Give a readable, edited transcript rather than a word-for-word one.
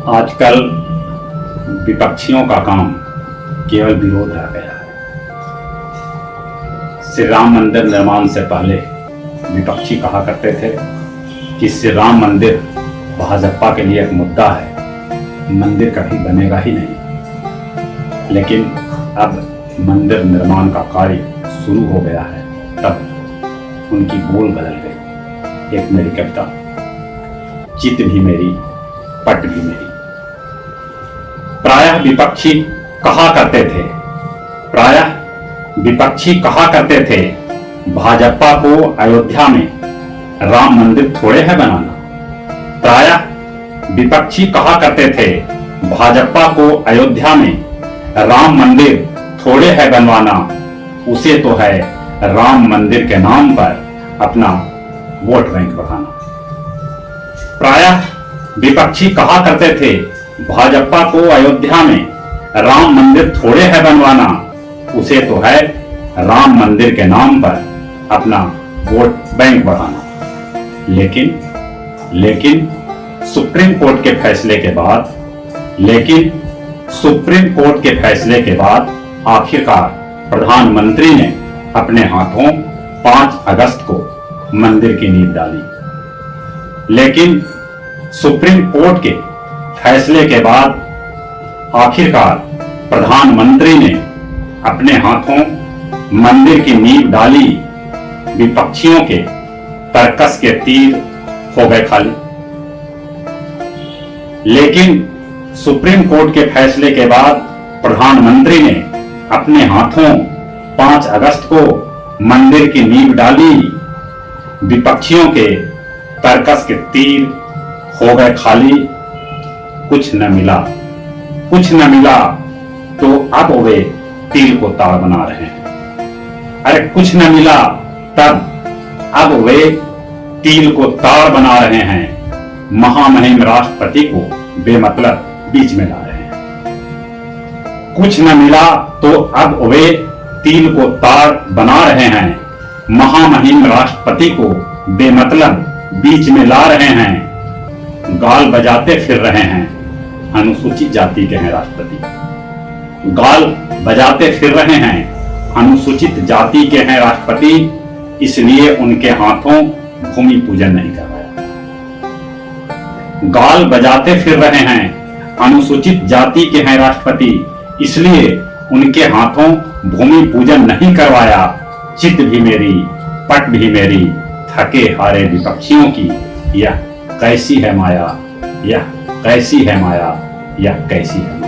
आजकल विपक्षियों का काम केवल विरोध रह गया है। श्री राम मंदिर निर्माण से पहले विपक्षी कहा करते थे कि श्री राम मंदिर भाजपा के लिए एक मुद्दा है, मंदिर कभी बनेगा ही नहीं। लेकिन अब मंदिर निर्माण का कार्य शुरू हो गया है, तब उनकी बोल बदल गई। एक मेरी कविता, चित भी मेरी पट भी मेरी। प्रायः विपक्षी कहा करते थे भाजपा को अयोध्या में राम मंदिर थोड़े है बनाना। प्रायः विपक्षी कहा करते थे भाजपा को अयोध्या में राम मंदिर थोड़े है बनवाना, उसे तो है राम मंदिर के नाम पर अपना वोट बैंक बढ़ाना। प्रायः विपक्षी कहा करते थे भाजपा को अयोध्या में राम मंदिर थोड़े है बनवाना, उसे तो है राम मंदिर के नाम पर अपना वोट बैंक बढ़ाना। लेकिन सुप्रीम कोर्ट के फैसले के बाद आखिरकार प्रधानमंत्री ने अपने हाथों 5 अगस्त को मंदिर की नींव डाली। लेकिन सुप्रीम कोर्ट के फैसले के बाद आखिरकार प्रधानमंत्री ने अपने हाथों मंदिर की नींव डाली। विपक्षियों के तर्कस के तीर हो गए खाली। लेकिन सुप्रीम कोर्ट के फैसले के बाद प्रधानमंत्री ने अपने हाथों 5 अगस्त को मंदिर की नींव डाली। विपक्षियों के तर्कस के तीर हो गए खाली। कुछ न मिला तो अब वे तिल को ताड़ बना रहे हैं। अरे कुछ न मिला तब अब वे तिल को ताड़ बना रहे हैं। महामहिम राष्ट्रपति को बेमतलब बीच में ला रहे हैं। कुछ न मिला तो अब वे तिल को ताड़ बना रहे हैं। महामहिम राष्ट्रपति को बेमतलब बीच में ला रहे हैं। गाल बजाते फिर रहे हैं, अनुसूचित जाति के हैं राष्ट्रपति। गाल बजाते फिर रहे हैं, अनुसूचित जाति के हैं राष्ट्रपति, इसलिए उनके हाथों भूमि पूजन नहीं करवाया। गाल बजाते फिर रहे हैं, अनुसूचित जाति के हैं राष्ट्रपति, इसलिए उनके हाथों भूमि पूजन नहीं करवाया। चित भी मेरी पट भी मेरी, थके हारे विपक्षियों की यह कैसी है माया, यह कैसी है माया, यह कैसी है माया।